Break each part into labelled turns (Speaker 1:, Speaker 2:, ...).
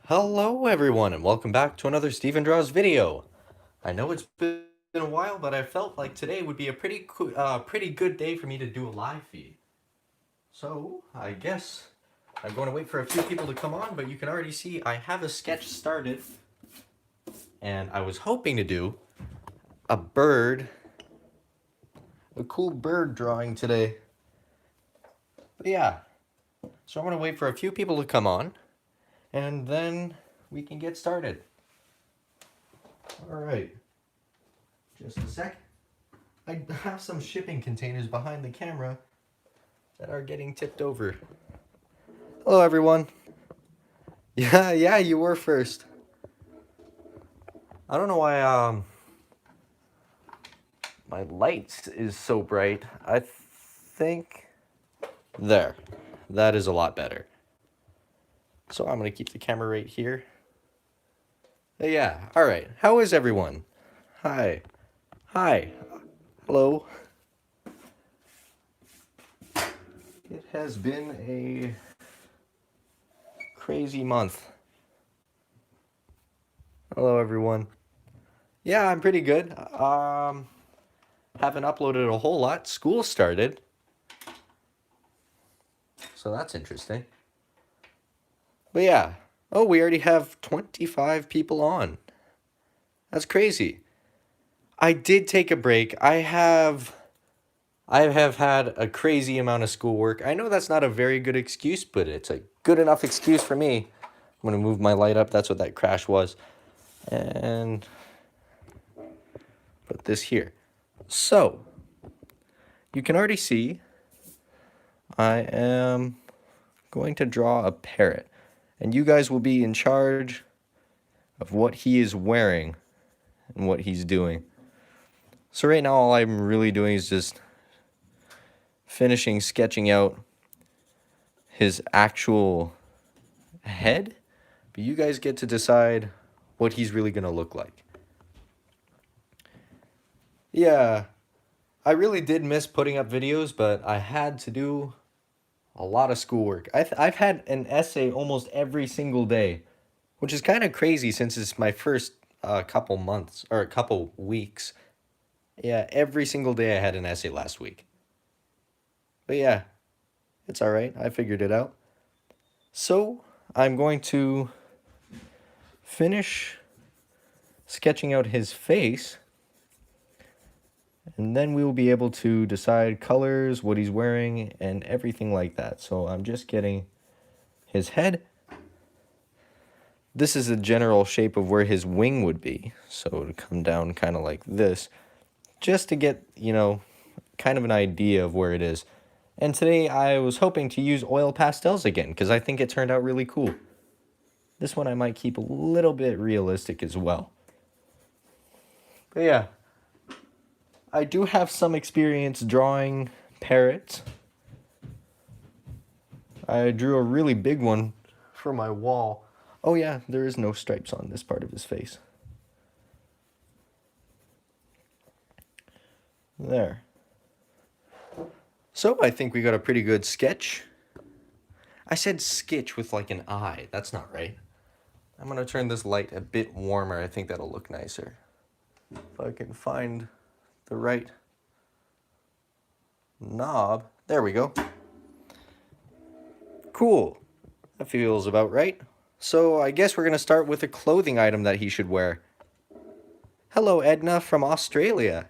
Speaker 1: Hello everyone and welcome back to another Steven Draws video. I know it's been a while, but I felt like today would be a pretty good day for me to do a live feed. So I guess I'm going to wait for a few people to come on, but you can already see I have a sketch started, and I was hoping to do a cool bird drawing today. But yeah, so I'm going to wait for a few people to come on, and then we can get started. All right. Just a sec. I have some shipping containers behind the camera that are getting tipped over. Hello, everyone. Yeah, you were first. I don't know why my light is so bright. I think there. That is a lot better. So I'm gonna keep the camera right here. Yeah. All right. How is everyone? Hi. Hi. Hello. It has been a crazy month. Hello, everyone. Yeah, I'm pretty good. Haven't uploaded a whole lot. School started, so that's interesting. But yeah. Oh, we already have 25 people on. That's crazy. I did take a break. I have had a crazy amount of schoolwork. I know that's not a very good excuse, but it's a good enough excuse for me. I'm going to move my light up. That's what that crash was. And put this here. So, you can already see I am going to draw a parrot. And you guys will be in charge of what he is wearing and what he's doing. So right now all I'm really doing is just finishing sketching out his actual head, but you guys get to decide what he's really going to look like. Yeah, I really did miss putting up videos, but I had to do a lot of schoolwork. I've had an essay almost every single day, which is kind of crazy since it's my first couple months or a couple weeks. Yeah, every single day I had an essay last week. But yeah, it's all right. I figured it out. So I'm going to finish sketching out his face, and then we will be able to decide colors, what he's wearing, and everything like that. So I'm just getting his head. This is the general shape of where his wing would be. So it would come down kind of like this, just to get, kind of an idea of where it is. And today I was hoping to use oil pastels again, because I think it turned out really cool. This one I might keep a little bit realistic as well. But yeah, I do have some experience drawing parrots. I drew a really big one for my wall. Oh yeah, there is no stripes on this part of his face. There. So I think we got a pretty good sketch. I said sketch with like an I. That's not right. I'm going to turn this light a bit warmer. I think that'll look nicer. If I can find the right knob. There we go. Cool. That feels about right. So I guess we're going to start with a clothing item that he should wear. Hello, Edna from Australia.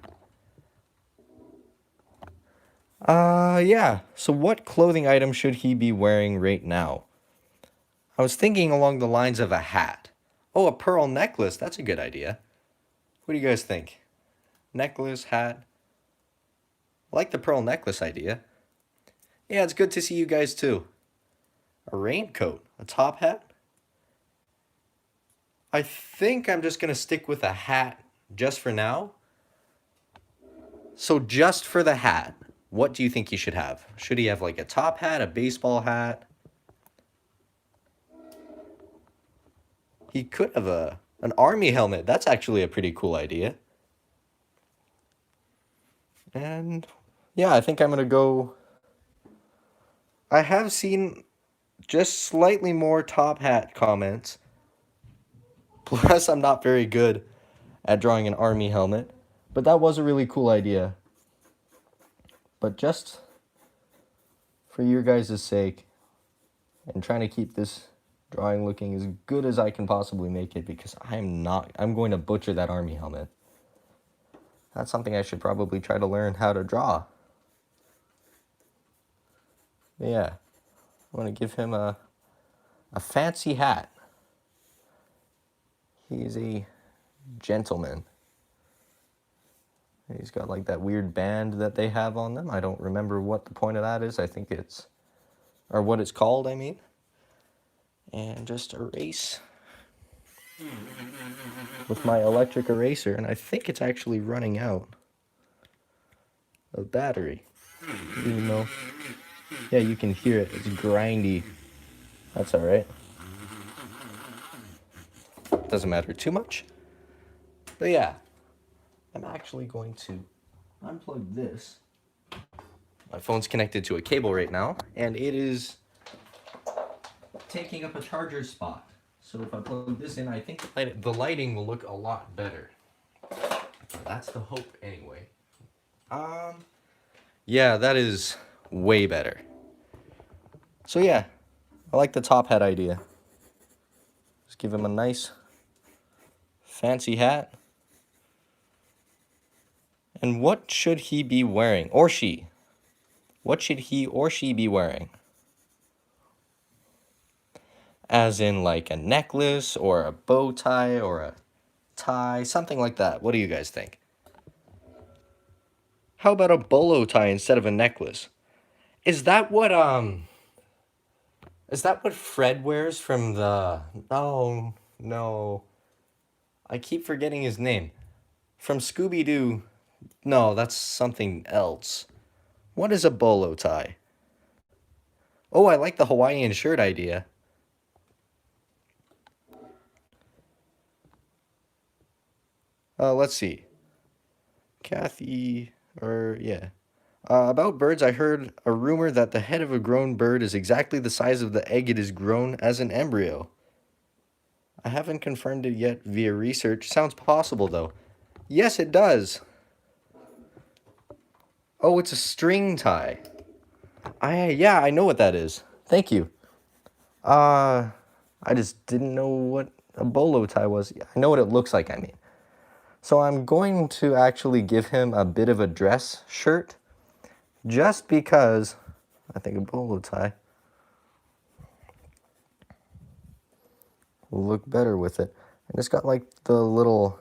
Speaker 1: Yeah. So what clothing item should he be wearing right now? I was thinking along the lines of a hat. Oh, a pearl necklace. That's a good idea. What do you guys think? Necklace, hat. I like the pearl necklace idea. Yeah, it's good to see you guys too. A raincoat, a top hat. I think I'm just going to stick with a hat just for now. So just for the hat, what do you think he should have? Should he have like a top hat, a baseball hat? He could have an army helmet. That's actually a pretty cool idea. And yeah, I think I'm going to go. I have seen just slightly more top hat comments. Plus, I'm not very good at drawing an army helmet. But that was a really cool idea. But just for your guys' sake, and trying to keep this drawing looking as good as I can possibly make it, because I'm going to butcher that army helmet. That's something I should probably try to learn how to draw. But yeah, I want to give him a fancy hat. He's a gentleman. He's got like that weird band that they have on them. I don't remember what the point of that is. I think it's, or what it's called, I mean. And just erase with my electric eraser, and I think it's actually running out of battery. Even though, yeah, you can hear it. It's grindy. That's all right. Doesn't matter too much. But yeah, I'm actually going to unplug this. My phone's connected to a cable right now, and it is taking up a charger spot. So if I plug this in, I think the lighting will look a lot better. That's the hope anyway. Yeah, that is way better. So yeah, I like the top hat idea. Just give him a nice fancy hat. And what should he be wearing? Or she? What should he or she be wearing? As in like a necklace or a bow tie or a tie, something like that. What do you guys think? How about a bolo tie instead of a necklace? Is that what Fred wears from the no. I keep forgetting his name. From Scooby-Doo. No, that's something else. What is a bolo tie? Oh, I like the Hawaiian shirt idea. Let's see. Kathy, yeah. About birds, I heard a rumor that the head of a grown bird is exactly the size of the egg it is grown as an embryo. I haven't confirmed it yet via research. Sounds possible, though. Yes, it does. Oh, it's a string tie. Yeah, I know what that is. Thank you. I just didn't know what a bolo tie was. I know what it looks like, I mean. So I'm going to actually give him a bit of a dress shirt, just because I think a bolo tie will look better with it. And it's got like the little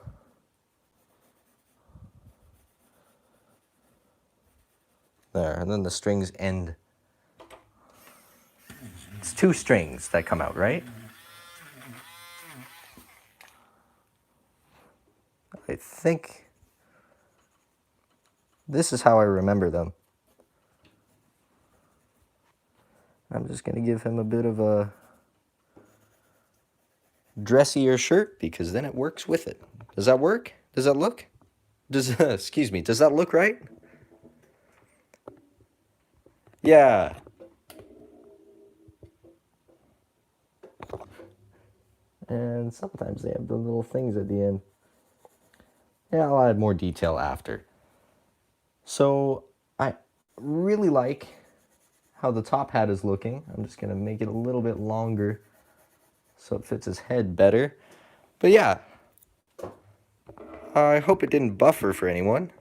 Speaker 1: there, and then the strings end. It's 2 strings that come out, right? I think this is how I remember them. I'm just going to give him a bit of a dressier shirt because then it works with it. Does that work? Does that look? Excuse me, does that look right? Yeah. And sometimes they have the little things at the end. Yeah, I'll add more detail after. So I really like how the top hat is looking. I'm just gonna make it a little bit longer so it fits his head better. But yeah, I hope it didn't buffer for anyone.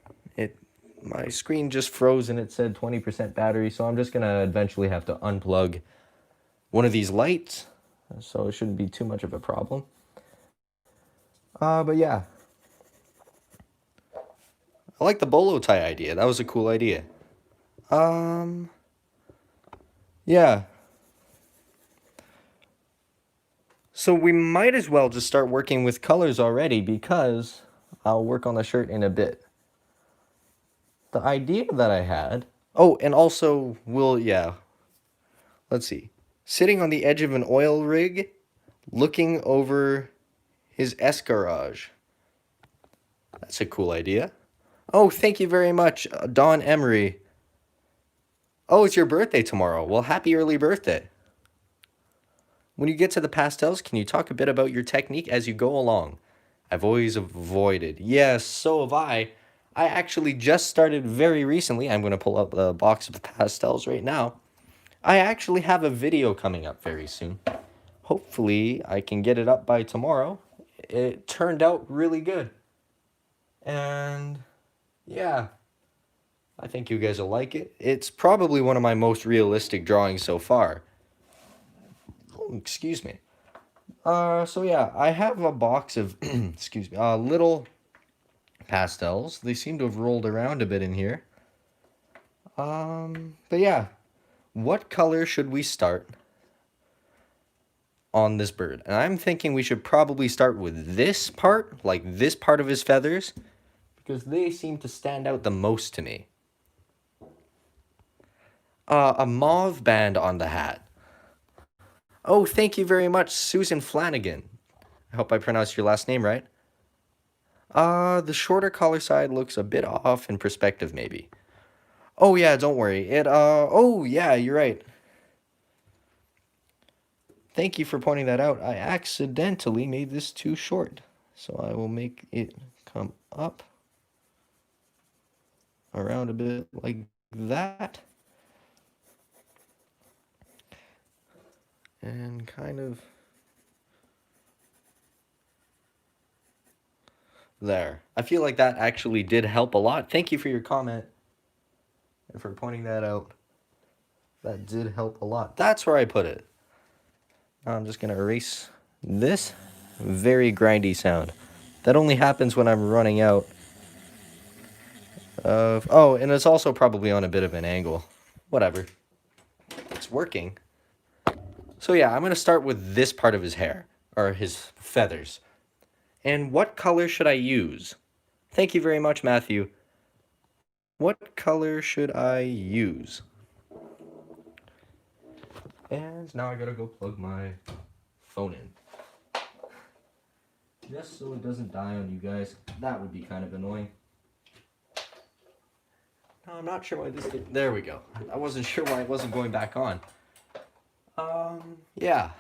Speaker 1: My screen just froze and it said 20% battery, so I'm just gonna eventually have to unplug one of these lights, so it shouldn't be too much of a problem. But yeah, I like the bolo tie idea. That was a cool idea. Yeah. So we might as well just start working with colors already, because I'll work on the shirt in a bit. The idea that I had... Oh, and also, let's see. Sitting on the edge of an oil rig, looking over his escarage. That's a cool idea. Oh, thank you very much, Don Emery. Oh, it's your birthday tomorrow. Well, happy early birthday. When you get to the pastels, can you talk a bit about your technique as you go along? I've always avoided. Yes, so have I. I actually just started very recently. I'm going to pull up a box of pastels right now. I actually have a video coming up very soon. Hopefully, I can get it up by tomorrow. It turned out really good. And yeah, I think you guys will like it. It's probably one of my most realistic drawings so far. Oh, excuse me. So yeah, I have a box of, excuse me, little pastels. They seem to have rolled around a bit in here. But yeah, what color should we start on this bird? And I'm thinking we should probably start with this part, like this part of his feathers, because they seem to stand out the most to me. A mauve band on the hat. Oh, thank you very much, Susan Flanagan. I hope I pronounced your last name right. The shorter collar side looks a bit off in perspective, maybe. Oh yeah, don't worry. Oh yeah, you're right. Thank you for pointing that out. I accidentally made this too short. So I will make it come up around a bit like that. And kind of there. I feel like that actually did help a lot. Thank you for your comment and for pointing that out. That did help a lot. That's where I put it. Now I'm just going to erase this very grindy sound. That only happens when I'm running out of... Oh, and it's also probably on a bit of an angle. Whatever. It's working. So yeah, I'm going to start with this part of his hair, or his feathers. And what color should I use? Thank you very much, Matthew. What color should I use? And now I gotta go plug my phone in. Just so it doesn't die on you guys. That would be kind of annoying. No, I'm not sure why this did... There we go. I wasn't sure why it wasn't going back on. Yeah.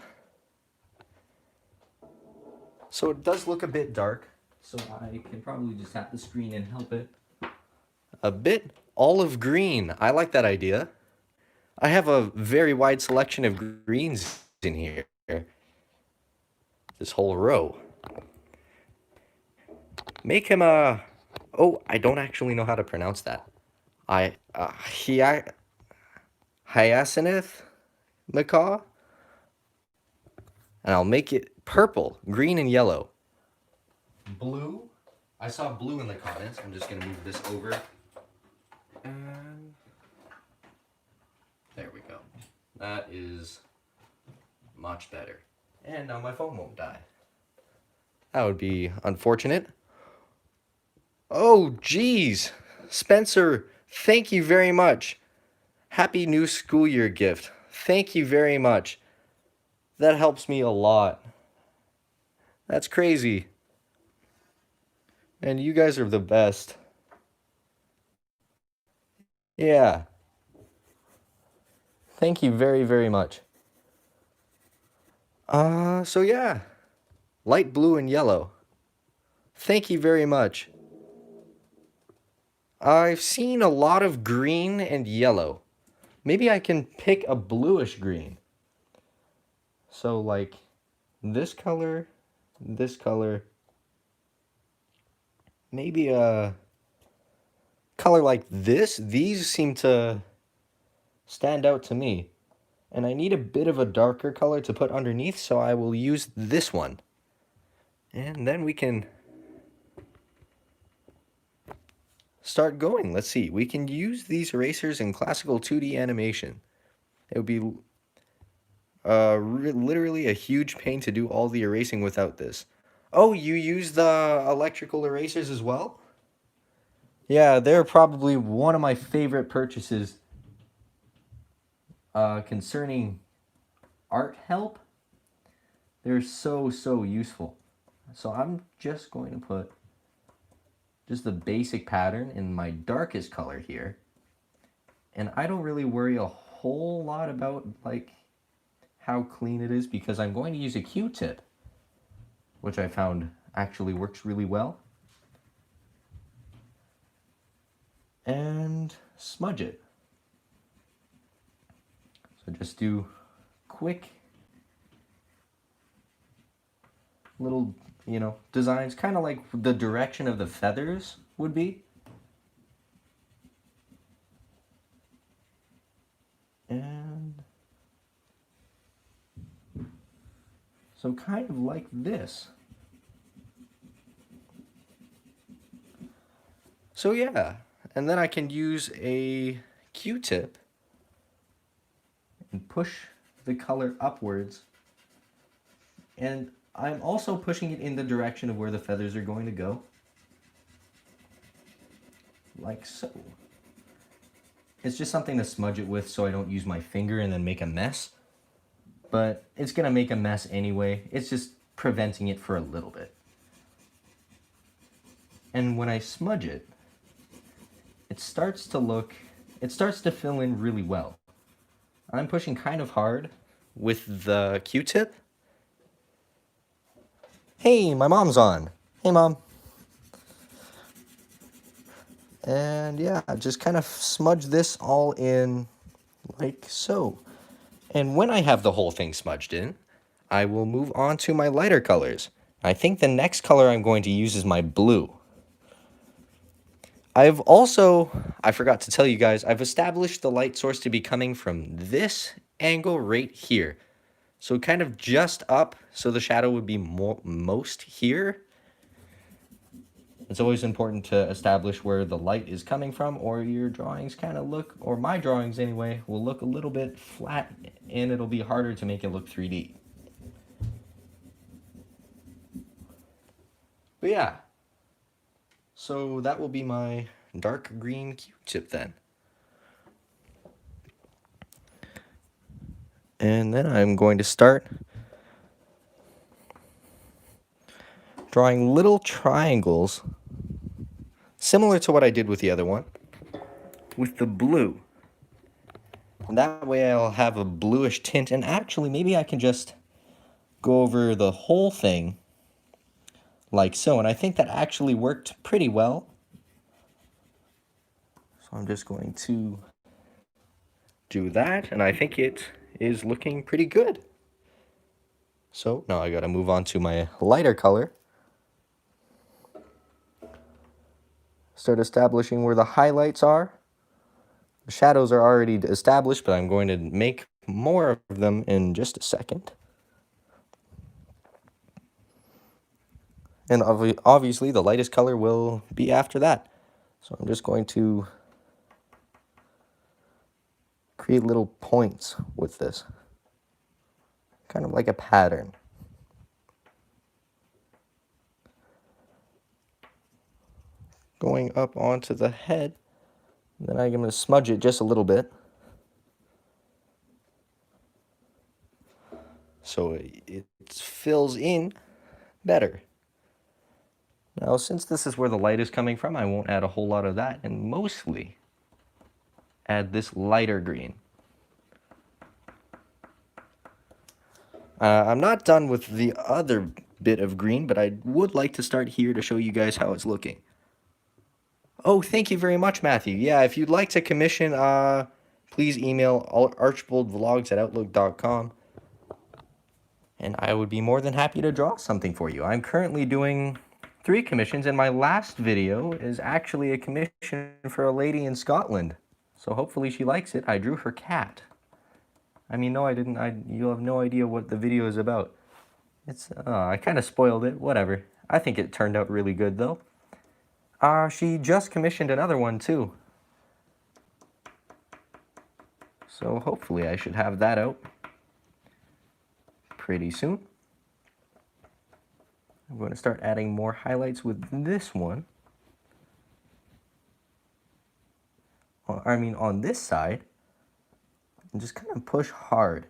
Speaker 1: So it does look a bit dark, so I can probably just tap the screen and help it. A bit olive green. I like that idea. I have a very wide selection of greens in here. This whole row. Make him a... Oh, I don't actually know how to pronounce that. Hyacinth macaw? And I'll make it purple, green, and yellow. Blue? I saw blue in the comments. I'm just going to move this over. And there we go. That is much better. And now my phone won't die. That would be unfortunate. Oh, geez. Spencer, thank you very much. Happy new school year gift. Thank you very much. That helps me a lot. That's crazy. And you guys are the best. Yeah. Thank you very, very much. So yeah. Light blue and yellow. Thank you very much. I've seen a lot of green and yellow. Maybe I can pick a bluish green. So like this color, maybe a color like this. These seem to stand out to me. And I need a bit of a darker color to put underneath, so I will use this one. And then we can start going. Let's see. We can use these erasers in classical 2D animation. It would be literally a huge pain to do all the erasing without this. Oh, you use the electrical erasers as well? Yeah, they're probably one of my favorite purchases concerning art help. They're so, so useful. So I'm just going to put just the basic pattern in my darkest color here. And I don't really worry a whole lot about like how clean it is because I'm going to use a Q-tip, which I found actually works really well, and smudge it. So just do quick little, designs, kind of like the direction of the feathers would be. And so kind of like this. So yeah, and then I can use a Q-tip and push the color upwards. And I'm also pushing it in the direction of where the feathers are going to go. Like so. It's just something to smudge it with so I don't use my finger and then make a mess. But it's going to make a mess anyway. It's just preventing it for a little bit. And when I smudge it, it starts to fill in really well. I'm pushing kind of hard with the Q-tip. Hey, my mom's on. Hey, Mom. And yeah, just kind of smudge this all in like so. And when I have the whole thing smudged in, I will move on to my lighter colors. I think the next color I'm going to use is my blue. I forgot to tell you guys, I've established the light source to be coming from this angle right here. So kind of just up, so the shadow would be most here. It's always important to establish where the light is coming from, or your drawings kind of look, or my drawings anyway, will look a little bit flat, and it'll be harder to make it look 3D. But yeah, so that will be my dark green Q-tip then. And then I'm going to start drawing little triangles, similar to what I did with the other one, with the blue. And that way I'll have a bluish tint, and actually maybe I can just go over the whole thing like so, and I think that actually worked pretty well. So I'm just going to do that, and I think it is looking pretty good. So now I gotta move on to my lighter color. Start establishing where the highlights are. The shadows are already established, but I'm going to make more of them in just a second. And obviously the lightest color will be after that. So I'm just going to create little points with this. Kind of like a pattern. Going up onto the head. Then I'm going to smudge it just a little bit. So it fills in better. Now, since this is where the light is coming from, I won't add a whole lot of that, and mostly add this lighter green. I'm not done with the other bit of green, but I would like to start here to show you guys how it's looking. Oh, thank you very much, Matthew. Yeah, if you'd like to commission, please email archboldvlogs@outlook.com. And I would be more than happy to draw something for you. I'm currently doing 3 commissions, and my last video is actually a commission for a lady in Scotland. So hopefully she likes it. I drew her cat. I mean, no, I didn't. You'll have no idea what the video is about. I kind of spoiled it. Whatever. I think it turned out really good, though. She just commissioned another one, too. So hopefully I should have that out pretty soon. I'm going to start adding more highlights with this one. I mean, on this side. And just kind of push hard.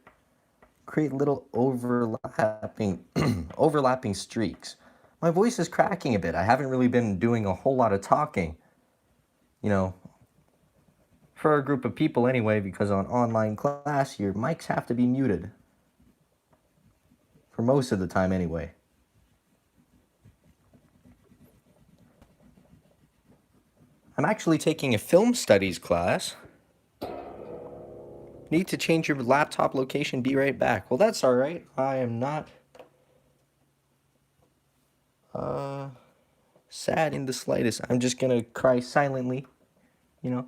Speaker 1: Create little overlapping, overlapping streaks. My voice is cracking a bit. I haven't really been doing a whole lot of talking. You know, for a group of people anyway, because on online class, your mics have to be muted. For most of the time anyway. I'm actually taking a film studies class. Need to change your laptop location, be right back. Well, that's alright. I am not sad in the slightest. I'm just gonna cry silently. You know,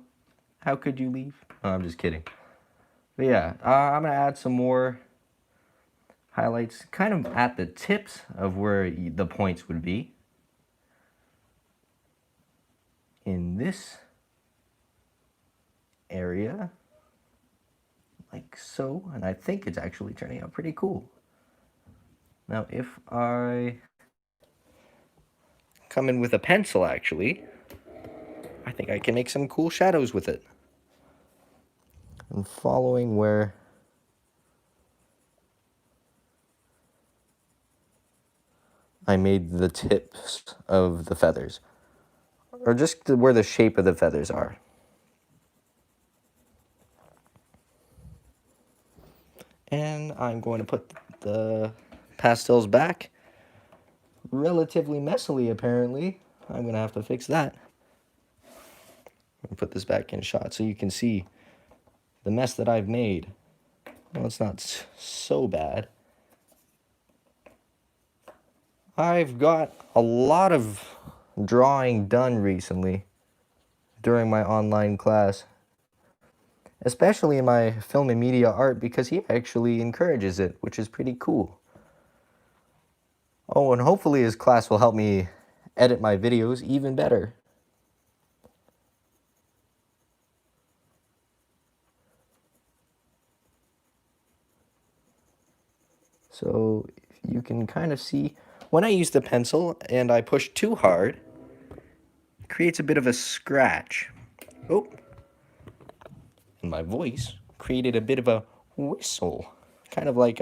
Speaker 1: how could you leave? No, I'm just kidding. But yeah, I'm gonna add some more highlights kind of at the tips of where the points would be. In this area, like so, and I think it's actually turning out pretty cool. Now, if I come in with a pencil, actually, I think I can make some cool shadows with it. And following where I made the tips of the feathers, or just where the shape of the feathers are. And I'm going to put the pastels back. Relatively messily, apparently. I'm going to have to fix that. Put this back in shot so you can see the mess that I've made. Well, it's not so bad. I've got a lot of drawing done recently during my online class, especially in my film and media art, because he actually encourages it, which is pretty cool. Oh, and hopefully his class will help me edit my videos even better. So you can kind of see when I use the pencil and I push too hard, it creates a bit of a scratch. Oh, and my voice created a bit of a whistle, kind of like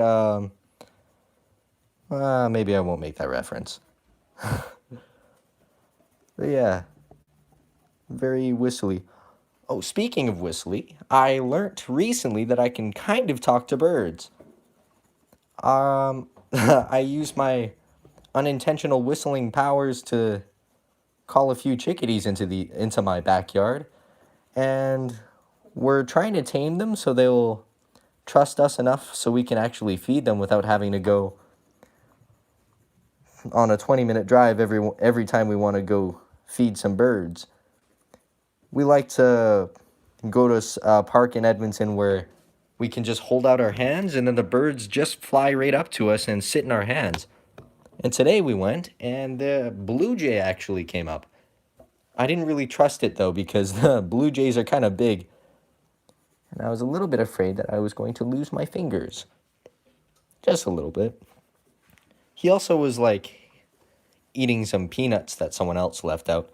Speaker 1: maybe I won't make that reference. But yeah, very whistly. Oh, speaking of whistly, I learnt recently that I can kind of talk to birds. I use my unintentional whistling powers to call a few chickadees into my backyard, and we're trying to tame them so they'll trust us enough so we can actually feed them without having to go on a 20-minute drive every time we want to go feed some birds. We like to go to a park in Edmonton where we can just hold out our hands and then the birds just fly right up to us and sit in our hands. And today we went and the blue jay actually came up. I didn't really trust it though because the blue jays are kind of big. And I was a little bit afraid that I was going to lose my fingers. Just a little bit. He also was like eating some peanuts that someone else left out.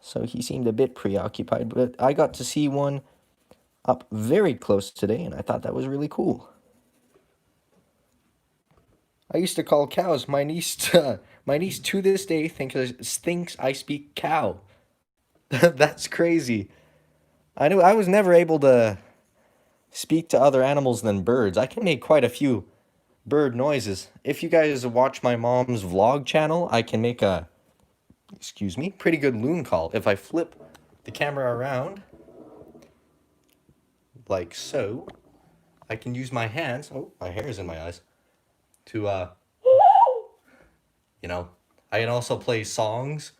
Speaker 1: So he seemed a bit preoccupied, but I got to see one up very close today, and I thought that was really cool. I used to call cows. My niece to this day thinks I speak cow. That's crazy. I was never able to speak to other animals than birds. I can make quite a few bird noises. If you guys watch my mom's vlog channel, I can make a, excuse me, pretty good loon call. If I flip the camera around, like so, I can use my hands, oh, my hair is in my eyes, to, you know, I can also play songs,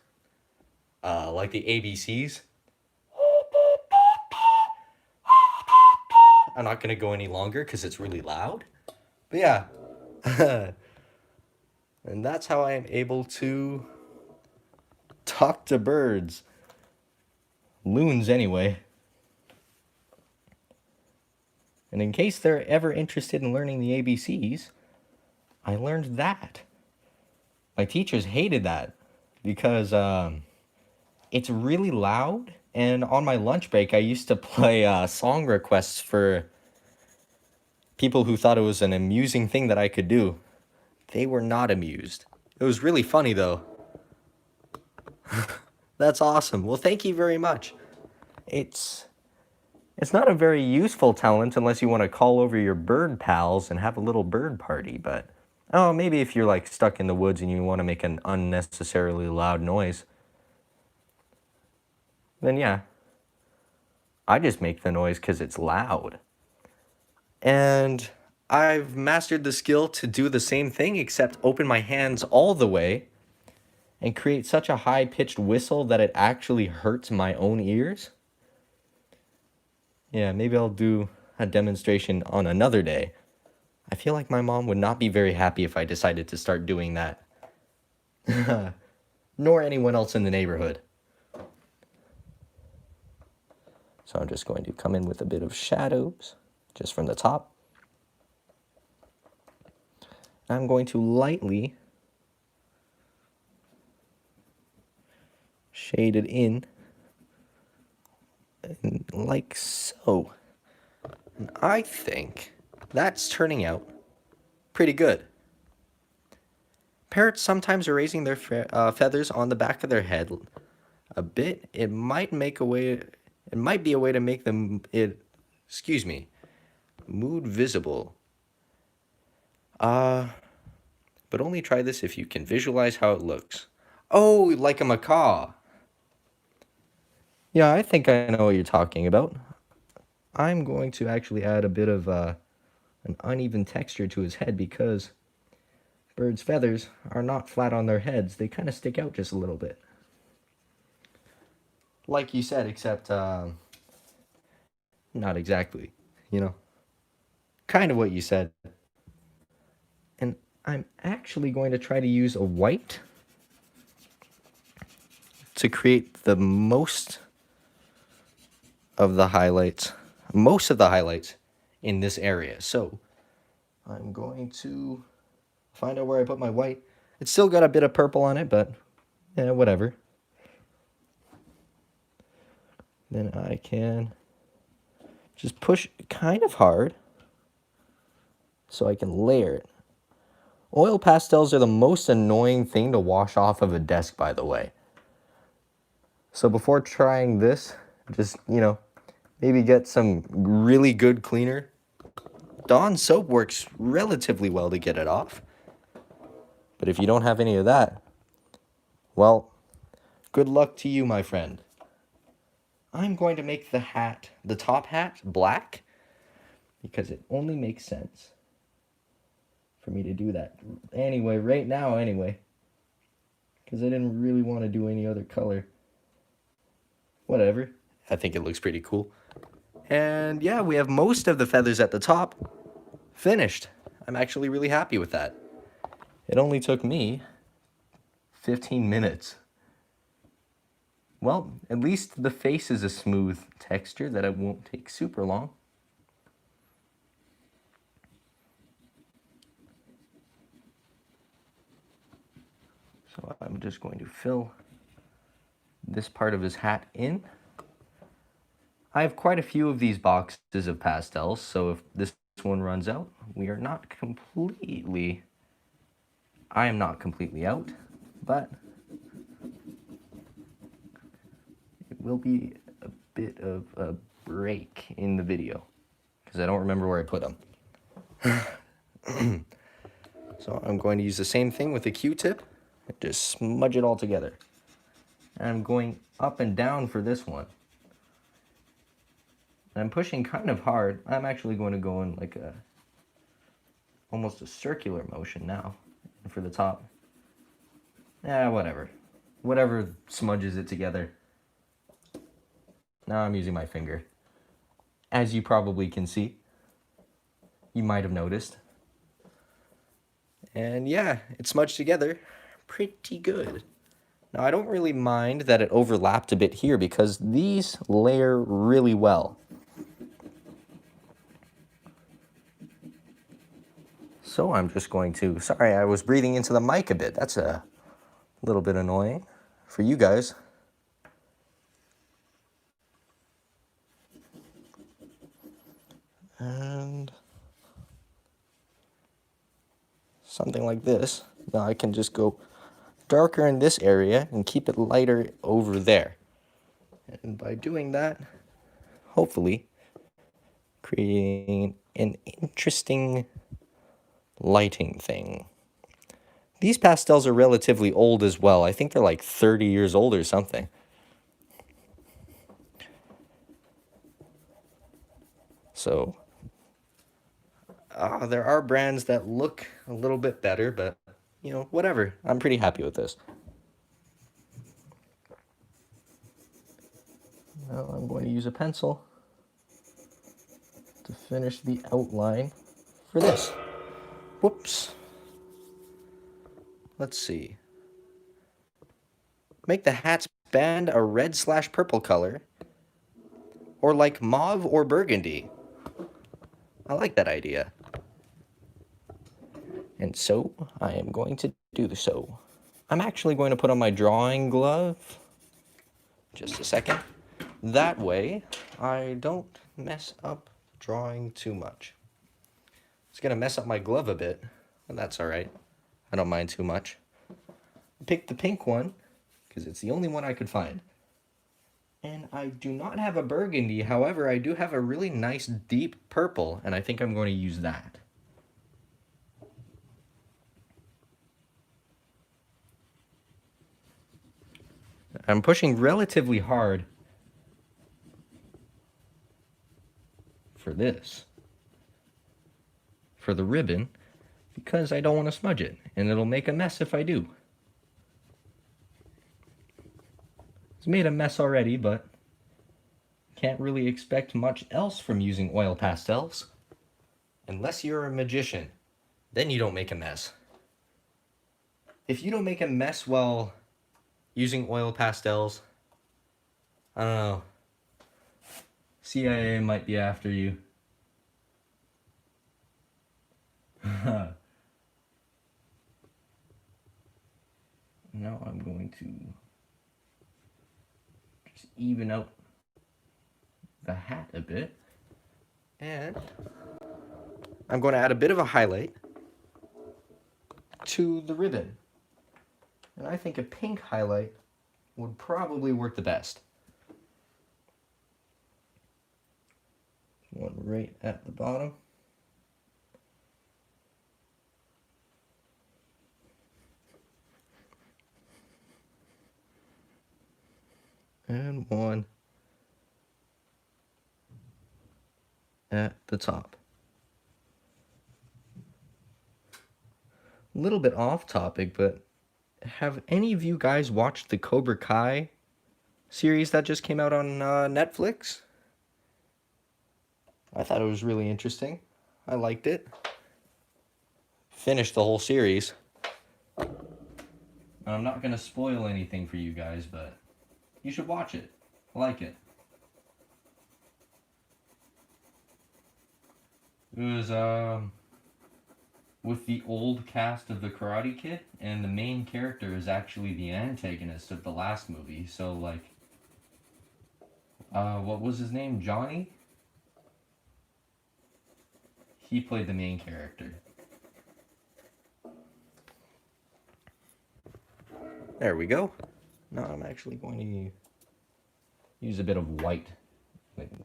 Speaker 1: like the ABCs. I'm not going to go any longer because it's really loud. But yeah, and that's how I am able to talk to birds. Loons, anyway. And in case they're ever interested in learning the ABCs, I learned that. My teachers hated that because it's really loud. And on my lunch break, I used to play song requests for people who thought it was an amusing thing that I could do. They were not amused. It was really funny, though. That's awesome. Well, thank you very much. It's not a very useful talent unless you want to call over your bird pals and have a little bird party, but Oh, maybe if you're like stuck in the woods and you want to make an unnecessarily loud noise, then yeah, I just make the noise because it's loud. And I've mastered the skill to do the same thing, except open my hands all the way and create such a high-pitched whistle that it actually hurts my own ears. Yeah, maybe I'll do a demonstration on another day. I feel like my mom would not be very happy if I decided to start doing that. Nor anyone else in the neighborhood. So I'm just going to come in with a bit of shadows, just from the top. I'm going to lightly shade it in, like so. And I think that's turning out pretty good. Parrots sometimes are raising their feathers on the back of their head a bit. It might be a way to make them mood visible. But only try this if you can visualize how it looks. Oh, like a macaw. Yeah, I think I know what you're talking about. I'm going to actually add a bit of an uneven texture to his head because birds' feathers are not flat on their heads. They kind of stick out just a little bit. Like you said, except not exactly, you know. Kind of what you said. And I'm actually going to try to use a white to create the most of the highlights in this area. So I'm going to find out where I put my white. It's still got a bit of purple on it, but yeah, whatever. Then I can just push kind of hard so I can layer it. Oil pastels are the most annoying thing to wash off of a desk, by the way. So before trying this, just, maybe get some really good cleaner. Dawn soap works relatively well to get it off. But if you don't have any of that, well, good luck to you, my friend. I'm going to make the top hat, black, because it only makes sense for me to do that. Anyway, right now, because I didn't really want to do any other color. Whatever. I think it looks pretty cool. And yeah, we have most of the feathers at the top finished. I'm actually really happy with that. It only took me 15 minutes. Well, at least the face is a smooth texture that it won't take super long. So I'm just going to fill this part of his hat in. I have quite a few of these boxes of pastels, so if this one runs out, I am not completely out, but it will be a bit of a break in the video because I don't remember where I put them. So I'm going to use the same thing with a Q-tip and just smudge it all together. And I'm going up and down for this one. And I'm pushing kind of hard. I'm actually going to go in like almost a circular motion now. And for the top, whatever. Whatever smudges it together. Now I'm using my finger. As you probably can see. You might have noticed. And yeah, it's smudged together pretty good. Now I don't really mind that it overlapped a bit here because these layer really well. So I'm just going to, sorry, I was breathing into the mic a bit. That's a little bit annoying for you guys. And something like this. Now I can just go darker in this area and keep it lighter over there. And by doing that, hopefully creating an interesting lighting thing. These pastels are relatively old as well. I think they're like 30 years old or something. So, there are brands that look a little bit better, but, you know, whatever. I'm pretty happy with this. Now I'm going to use a pencil to finish the outline for this. Whoops. Let's see. Make the hat's band a red/purple color, or like mauve or burgundy. I like that idea. And so I am going to do so. I'm actually going to put on my drawing glove. Just a second. That way I don't mess up drawing too much. It's gonna mess up my glove a bit, but that's all right. I don't mind too much. I picked the pink one because it's the only one I could find. And I do not have a burgundy, however, I do have a really nice deep purple, and I think I'm going to use that. I'm pushing relatively hard for this, for the ribbon, because I don't want to smudge it, and it'll make a mess if I do. It's made a mess already, but can't really expect much else from using oil pastels. Unless you're a magician, then you don't make a mess. If you don't make a mess while using oil pastels, I don't know. CIA might be after you. Now I'm going to just even out the hat a bit. And I'm going to add a bit of a highlight to the ribbon. And I think a pink highlight would probably work the best. One right at the bottom. And one at the top. A little bit off topic, but have any of you guys watched the Cobra Kai series that just came out on Netflix? I thought it was really interesting. I liked it. Finished the whole series. I'm not going to spoil anything for you guys, but you should watch it. I like it. It was with the old cast of the Karate Kid, and the main character is actually the antagonist of the last movie. So like, what was his name? Johnny? He played the main character. There we go. Now I'm actually going to use a bit of white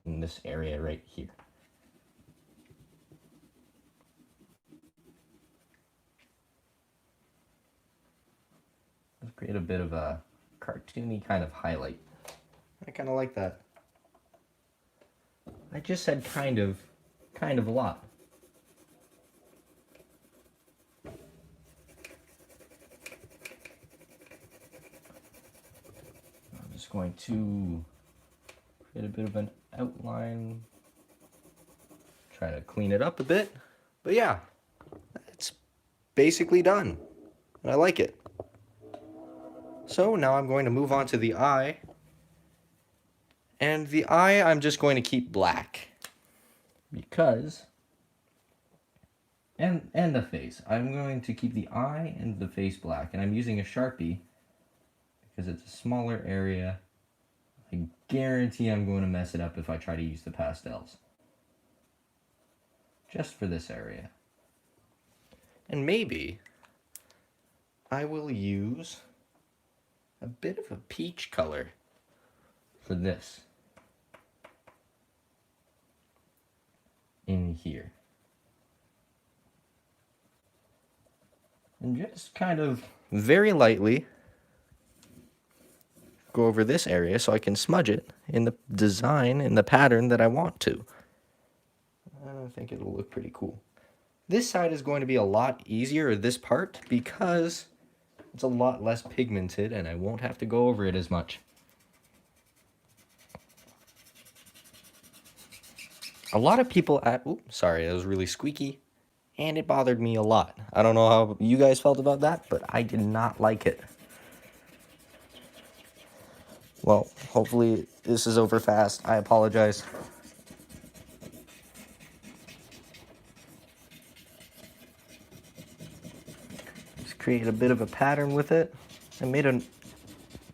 Speaker 1: in this area right here. Let's create a bit of a cartoony kind of highlight. I kind of like that. I just said kind of a lot. I'm just going to create a bit of an outline. Try to clean it up a bit. But yeah, it's basically done. And I like it. So now I'm going to move on to the eye. And the eye I'm just going to keep black. Because, and the face. I'm going to keep the eye and the face black. And I'm using a Sharpie because it's a smaller area. I guarantee I'm going to mess it up if I try to use the pastels. Just for this area. And maybe I will use a bit of a peach color for this in here. And just kind of very lightly go over this area so I can smudge it in the design, in the pattern that I want to. I think it'll look pretty cool. This side is going to be a lot easier, this part, because it's a lot less pigmented and I won't have to go over it as much. A lot of people oops, sorry, that was really squeaky, and it bothered me a lot. I don't know how you guys felt about that, but I did not like it. Well, hopefully this is over fast. I apologize. Just create a bit of a pattern with it. I made an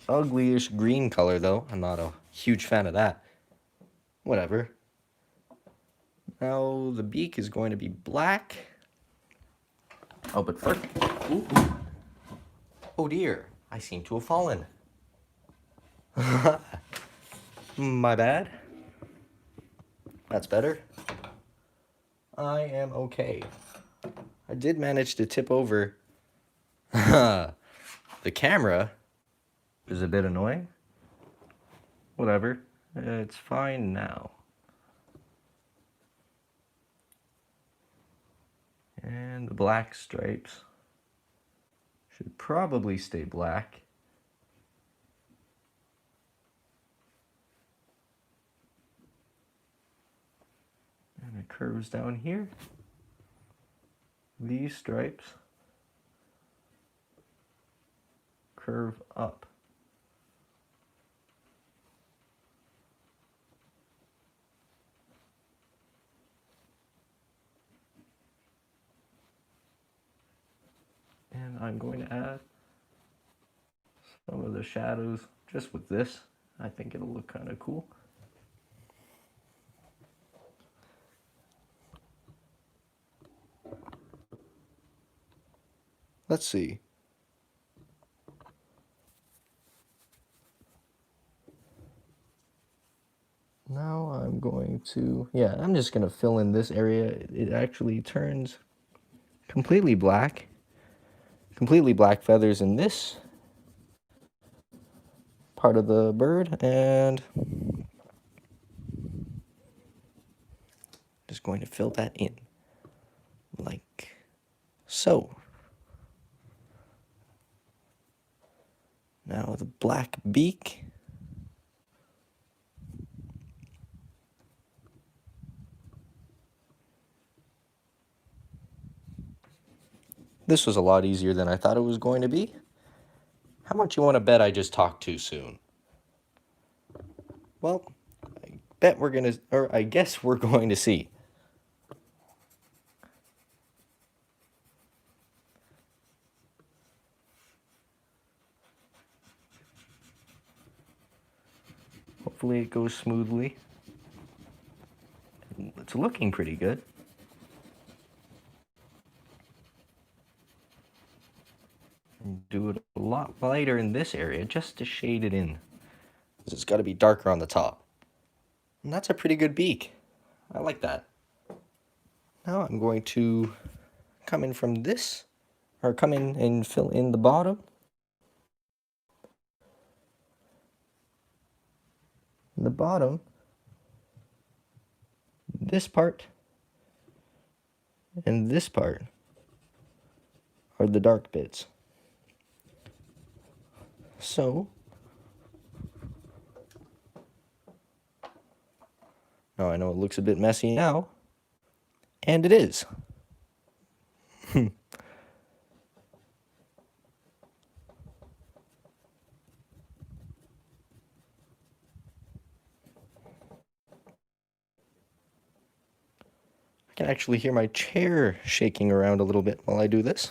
Speaker 1: uglyish green color though. I'm not a huge fan of that. Whatever. Now the beak is going to be black. Oh, but first, ooh. Oh dear, I seem to have fallen. My bad. That's better. I am okay. I did manage to tip over the camera. Is a bit annoying. Whatever. It's fine now. And the black stripes should probably stay black. And it curves down here. These stripes curve up. And I'm going to add some of the shadows just with this. I think it'll look kind of cool. Let's see. Now I'm going to, I'm just going to fill in this area. It actually turns completely black feathers in this part of the bird, and just going to fill that in like so. Now the black beak. This was a lot easier than I thought it was going to be. How much you want to bet I just talked too soon? Well, I guess we're going to see. Hopefully it goes smoothly. It's looking pretty good. Do it a lot lighter in this area just to shade it in. It's got to be darker on the top. And that's a pretty good beak. I like that. Now I'm going to come in from this, or come in and fill in the bottom. The bottom, this part, and this part are the dark bits. So, now I know it looks a bit messy now, and it is. I can actually hear my chair shaking around a little bit while I do this.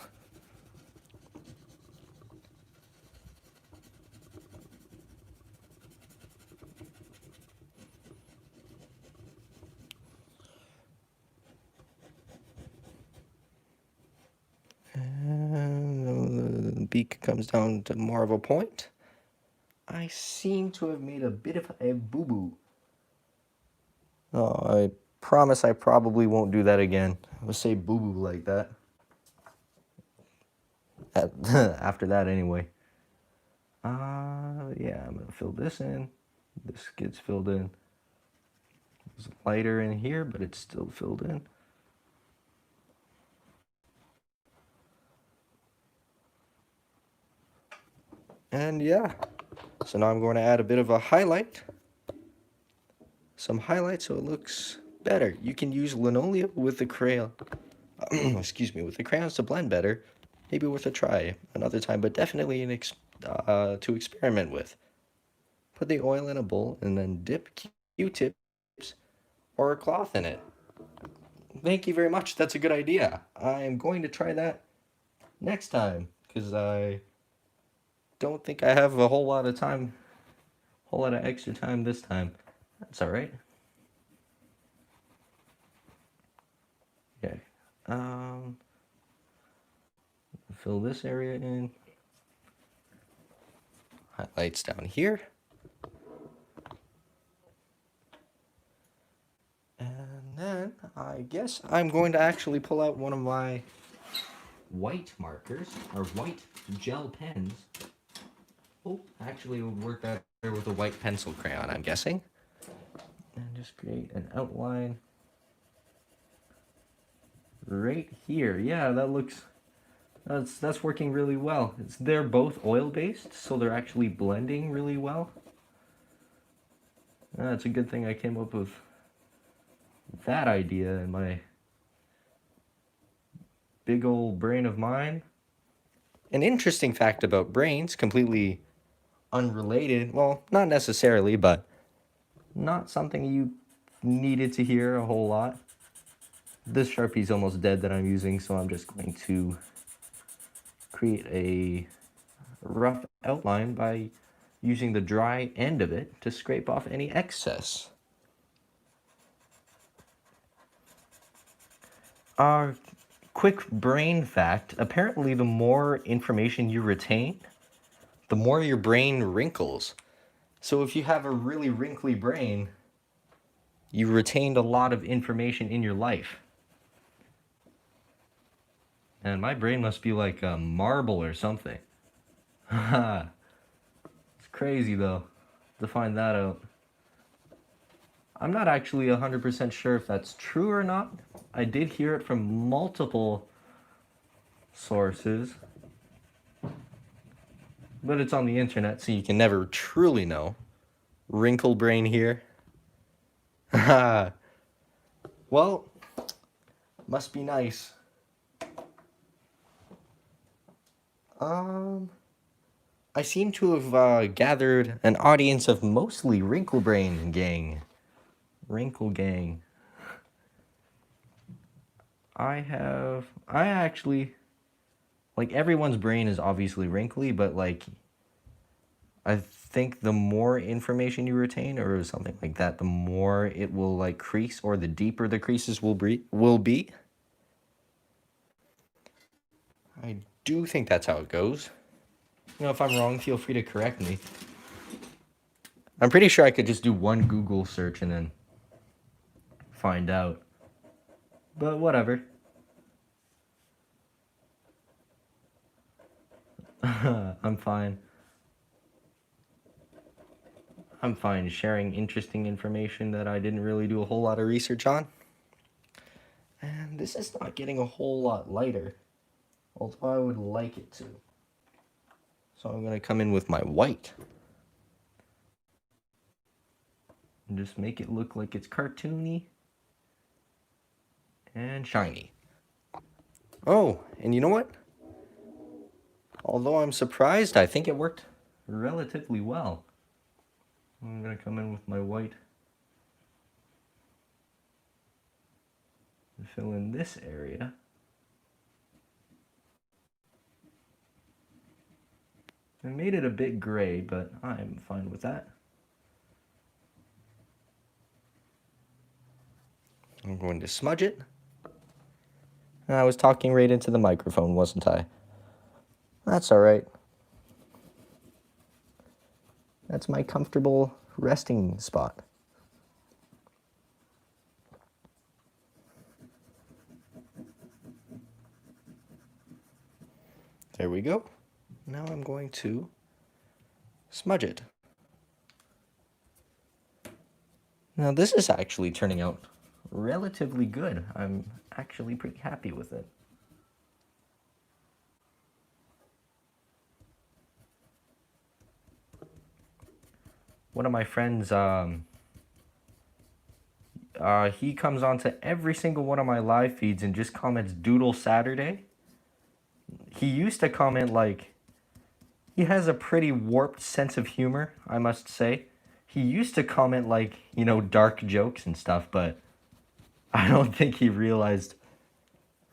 Speaker 1: And the beak comes down to more of a point. I seem to have made a bit of a boo-boo. Oh, I promise I probably won't do that again. I'll say boo-boo like that. after that anyway. Yeah, I'm gonna fill this in. This gets filled in. There's lighter in here, but it's still filled in. And yeah, so now I'm going to add a bit of a highlight. Some highlight so it looks better. You can use linoleum with the crayon. Excuse me, with the crayons to blend better. Maybe worth a try another time, but definitely to experiment with. Put the oil in a bowl and then dip Q-tips or a cloth in it. Thank you very much. That's a good idea. I am going to try that next time because I don't think I have a whole lot of time, whole lot of extra time this time. That's all right. Okay. Fill this area in. Highlights down here. And then I guess I'm going to actually pull out one of my white markers, or white gel pens. Oh, actually it would work better with a white pencil crayon, I'm guessing. And just create an outline right here. Yeah, that looks, that's working really well. They're both oil-based, so they're actually blending really well. It's a good thing I came up with that idea in my big old brain of mine. An interesting fact about brains, completely unrelated, well, not necessarily, but not something you needed to hear a whole lot. This Sharpie's almost dead that I'm using, so I'm just going to create a rough outline by using the dry end of it to scrape off any excess. Quick brain fact, apparently the more information you retain, the more your brain wrinkles. So if you have a really wrinkly brain, you retained a lot of information in your life. And my brain must be like a marble or something. It's crazy though, to find that out. I'm not actually 100% sure if that's true or not. I did hear it from multiple sources. But it's on the internet, so you can never truly know. Wrinkle brain here. Well, must be nice. I seem to have gathered an audience of mostly Wrinkle Brain gang. Wrinkle gang. I actually, like, everyone's brain is obviously wrinkly, but, like, I think the more information you retain, or something like that, the more it will, like, crease, or the deeper the creases will be. I do think that's how it goes. You know, if I'm wrong, feel free to correct me. I'm pretty sure I could just do one Google search and then find out. But whatever. I'm fine. I'm fine sharing interesting information that I didn't really do a whole lot of research on. And this is not getting a whole lot lighter, although I would like it to. So I'm going to come in with my white. And just make it look like it's cartoony and shiny. Oh, and you know what? Although I'm surprised, I think it worked relatively well. I'm going to come in with my white and fill in this area. I made it a bit gray, but I'm fine with that. I'm going to smudge it. I was talking right into the microphone, wasn't I? That's all right. That's my comfortable resting spot. There we go. Now I'm going to smudge it. Now this is actually turning out relatively good. I'm actually pretty happy with it. One of my friends, he comes onto every single one of my live feeds and just comments Doodle Saturday. He used to comment like, he has a pretty warped sense of humor, I must say. He used to comment like, dark jokes and stuff, but I don't think he realized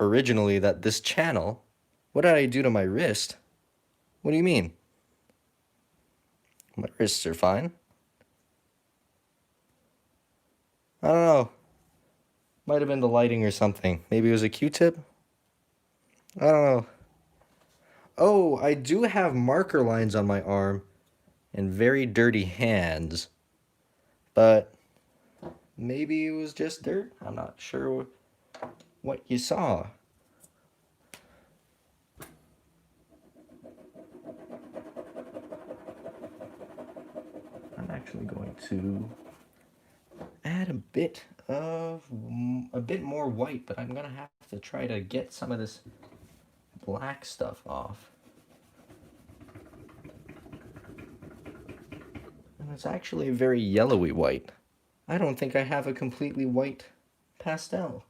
Speaker 1: originally that this channel, what did I do to my wrist? What do you mean? My wrists are fine. I don't know. Might have been the lighting or something. Maybe it was a Q-tip? I don't know. Oh, I do have marker lines on my arm and very dirty hands. But maybe it was just dirt. I'm not sure what you saw. I'm actually going to add a bit more white, but I'm gonna have to try to get some of this black stuff off. And it's actually a very yellowy white. I don't think I have a completely white pastel.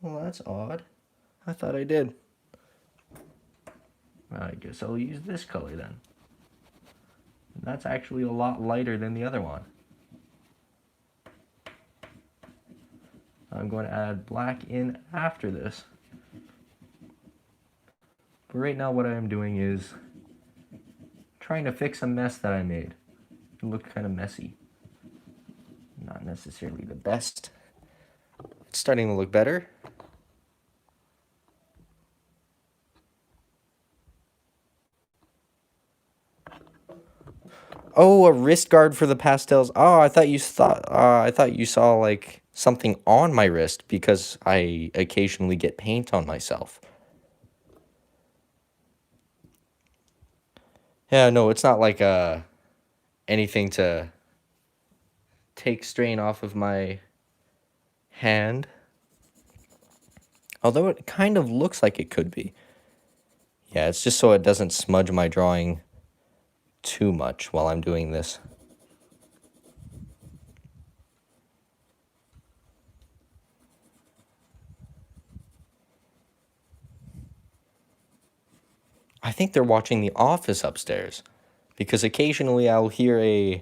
Speaker 1: Well, that's odd. I thought I did. I guess I'll use this color then. That's actually a lot lighter than the other one. I'm going to add black in after this. But right now what I am doing is trying to fix a mess that I made. It looked kind of messy. Not necessarily the best. It's starting to look better. Oh, a wrist guard for the pastels. Oh, I thought you saw like something on my wrist because I occasionally get paint on myself. Yeah, no, it's not like anything to take strain off of my hand. Although it kind of looks like it could be. Yeah, it's just so it doesn't smudge my drawing too much while I'm doing this. I think they're watching The Office upstairs because occasionally I'll hear the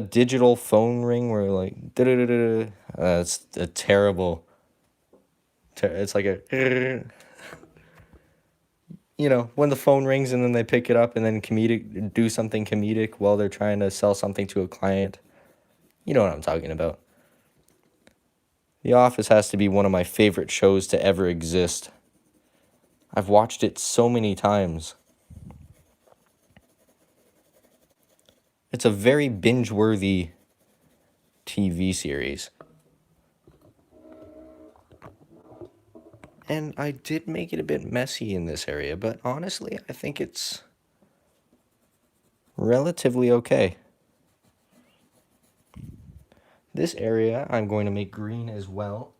Speaker 1: digital phone ring where like da-da-da-da-da. It's a terrible. It's like a. When the phone rings and then they pick it up and then do something comedic while they're trying to sell something to a client. You know what I'm talking about. The Office has to be one of my favorite shows to ever exist. I've watched it so many times. It's a very binge-worthy TV series. And I did make it a bit messy in this area, but honestly, I think it's relatively okay. This area I'm going to make green as well.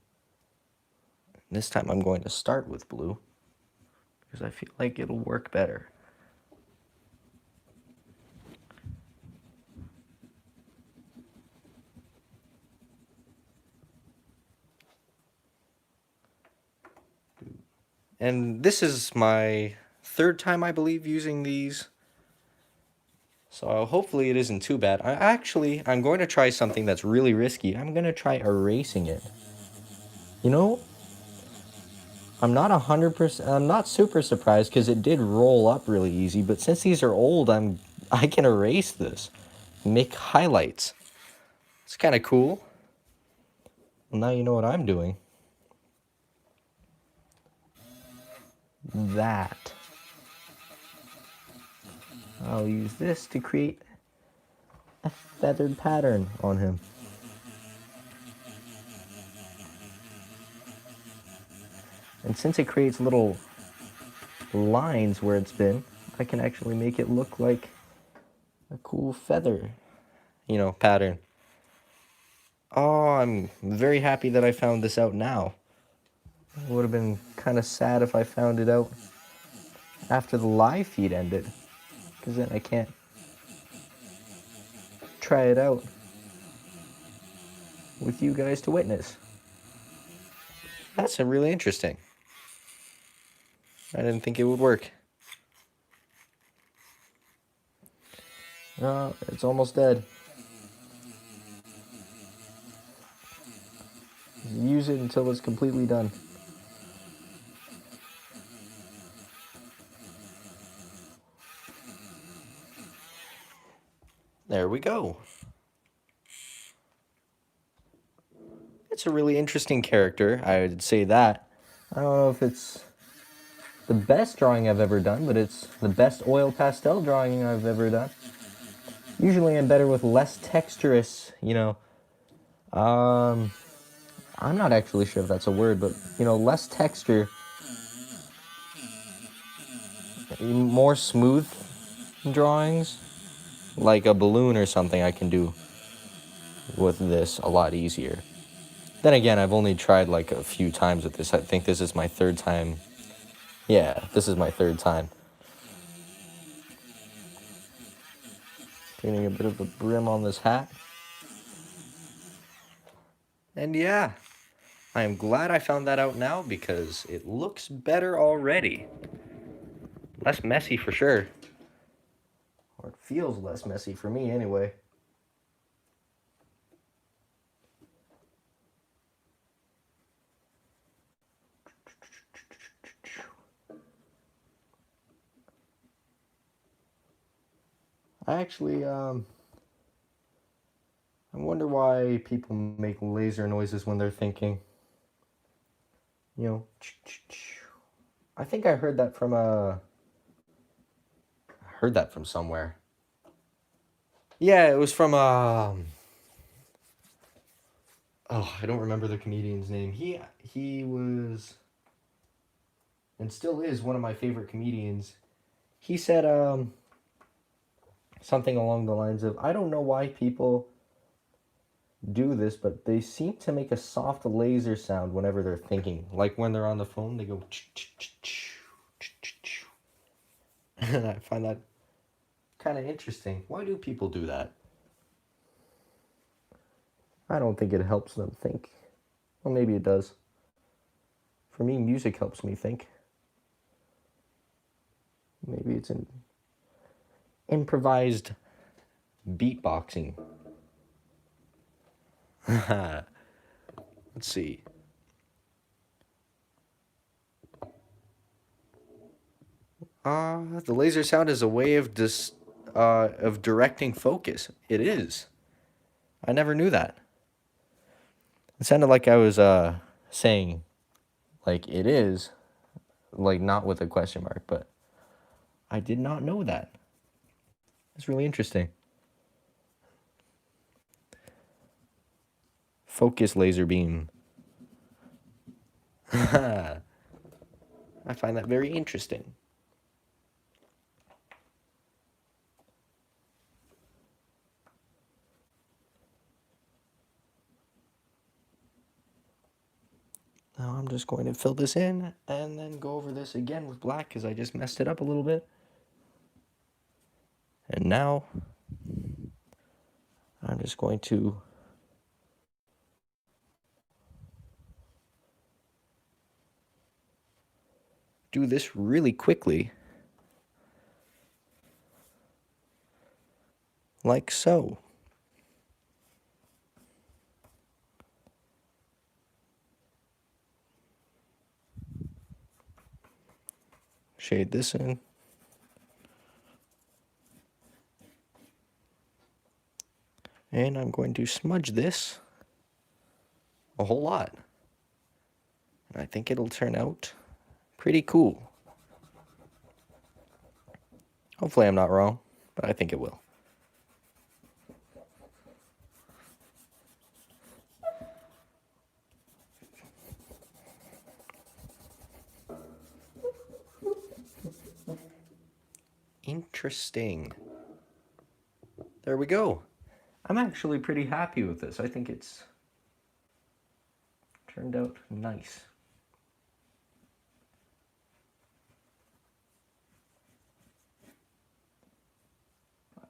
Speaker 1: This time I'm going to start with blue because I feel like it'll work better. And this is my third time, I believe, using these. So hopefully it isn't too bad. I'm going to try something that's really risky. I'm going to try erasing it. I'm not 100%, I'm not super surprised because it did roll up really easy, but since these are old, I can erase this. Make highlights. It's kind of cool. Well, now you know what I'm doing. That. I'll use this to create a feathered pattern on him. And since it creates little lines where it's been, I can actually make it look like a cool feather, pattern. Oh, I'm very happy that I found this out now. It would have been kind of sad if I found it out after the live feed ended, because then I can't try it out with you guys to witness. That's really interesting. I didn't think it would work. It's almost dead. Use it until it's completely done. There we go. It's a really interesting character, I would say that. I don't know if it's the best drawing I've ever done, but it's the best oil pastel drawing I've ever done. Usually I'm better with less texturous, I'm not actually sure if that's a word, but, less texture, more smooth drawings, like a balloon or something I can do with this a lot easier. Then again, I've only tried like a few times with this. I think this is my third time. Yeah, this is my third time. Painting a bit of a brim on this hat. And yeah, I am glad I found that out now because it looks better already. Less messy for sure. Or it feels less messy for me anyway. I actually, I wonder why people make laser noises when they're thinking. I think I heard that from somewhere. Yeah, it was from oh, I don't remember the comedian's name. He was and still is one of my favorite comedians. He said something along the lines of, I don't know why people do this, but they seem to make a soft laser sound whenever they're thinking. Like when they're on the phone, they go and I find that kind of interesting. Why do people do that? I don't think it helps them think. Well, maybe it does. For me, music helps me think. Maybe it's an improvised beatboxing. Let's see. The laser sound is a way of directing focus. It is. I never knew that. It sounded like I was saying, like it is, like not with a question mark, but I did not know that. It's really interesting. Focus laser beam. I find that very interesting. Now I'm just going to fill this in and then go over this again with black because I just messed it up a little bit. And now I'm just going to do this really quickly, like so. Shade this in. And I'm going to smudge this a whole lot. And I think it'll turn out pretty cool. Hopefully I'm not wrong, but I think it will. Interesting. There we go. I'm actually pretty happy with this. I think it's turned out nice.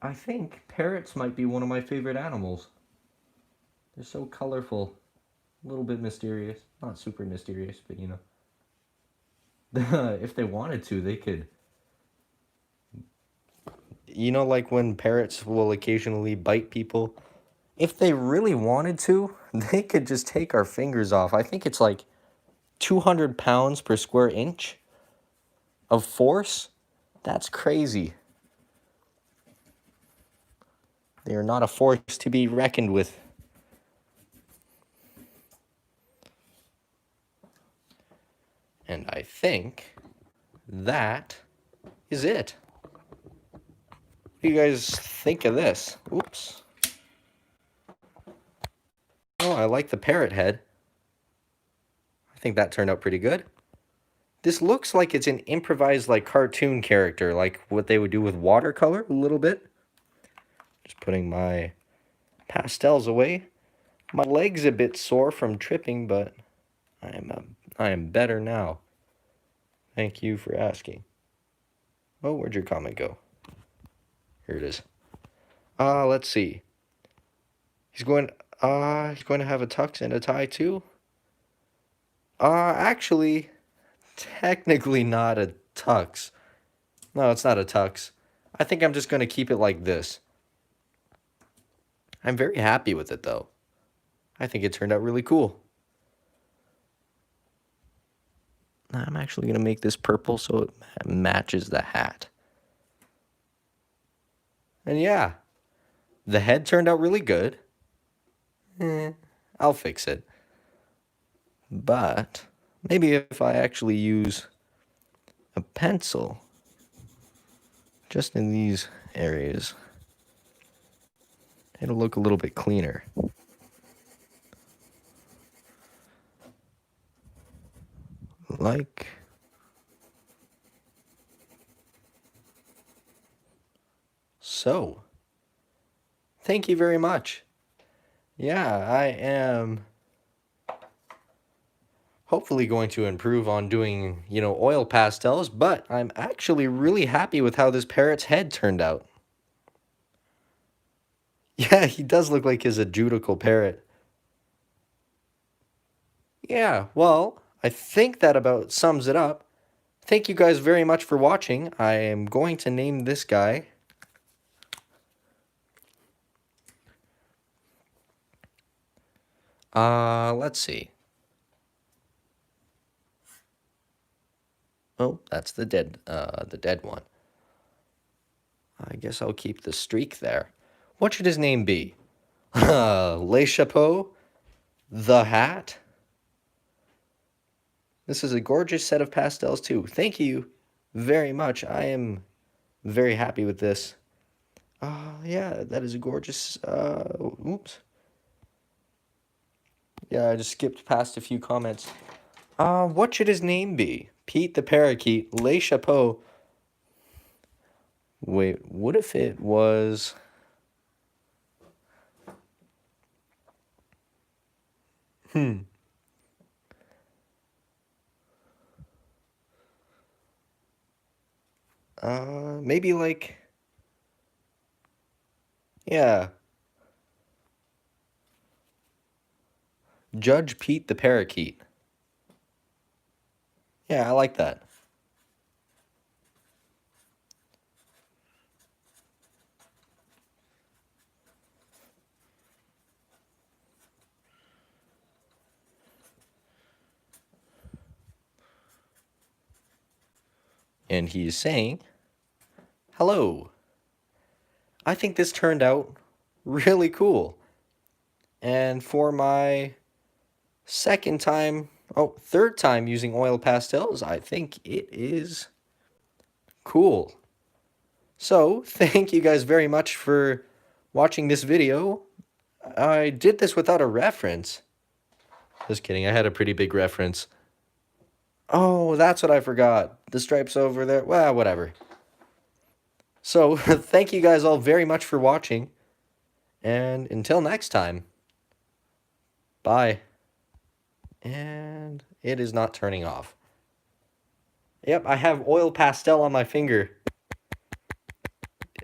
Speaker 1: I think parrots might be one of my favorite animals. They're so colorful, a little bit mysterious. Not super mysterious, but you know. If they wanted to, they could. You know, like when parrots will occasionally bite people? If they really wanted to, they could just take our fingers off. I think it's like 200 pounds per square inch of force. That's crazy. They are not a force to be reckoned with. And I think that is it. What do you guys think of this? Oops. Oh, I like the parrot head. I think that turned out pretty good. This looks like it's an improvised like cartoon character, like what they would do with watercolor a little bit. Just putting my pastels away. My leg's a bit sore from tripping, but I am better now. Thank you for asking. Oh, where'd your comment go? Here it is. Let's see. He's going to have a tux and a tie too. Actually, technically not a tux. No, it's not a tux. I think I'm just going to keep it like this. I'm very happy with it though. I think it turned out really cool. I'm actually going to make this purple so it matches the hat. And yeah, the head turned out really good. I'll fix it. But maybe if I actually use a pencil just in these areas, it'll look a little bit cleaner. Like so. Thank you very much. Yeah, I am hopefully going to improve on doing, you know, oil pastels, but I'm actually really happy with how this parrot's head turned out. Yeah, he does look like his judical parrot. Yeah, well, I think that about sums it up. Thank you guys very much for watching. I am going to name this guy let's see. Oh, that's the dead one. I guess I'll keep the streak there. What should his name be? Le Chapeau? The Hat? This is a gorgeous set of pastels too. Thank you very much. I am very happy with this. Yeah, that is a gorgeous, oops. Yeah, I just skipped past a few comments. What should his name be? Pete the Parakeet, Le Chapeau. Wait, what if it was... Maybe like... Yeah. Judge Pete the Parakeet. Yeah, I like that. And he is saying, hello. I think this turned out really cool. And for my third time using oil pastels, I think it is cool. So, thank you guys very much for watching this video. I did this without a reference. Just kidding, I had a pretty big reference. Oh, that's what I forgot. The stripes over there. Well, whatever. So thank you guys all very much for watching, and until next time, bye. And it is not turning off. Yep, I have oil pastel on my finger.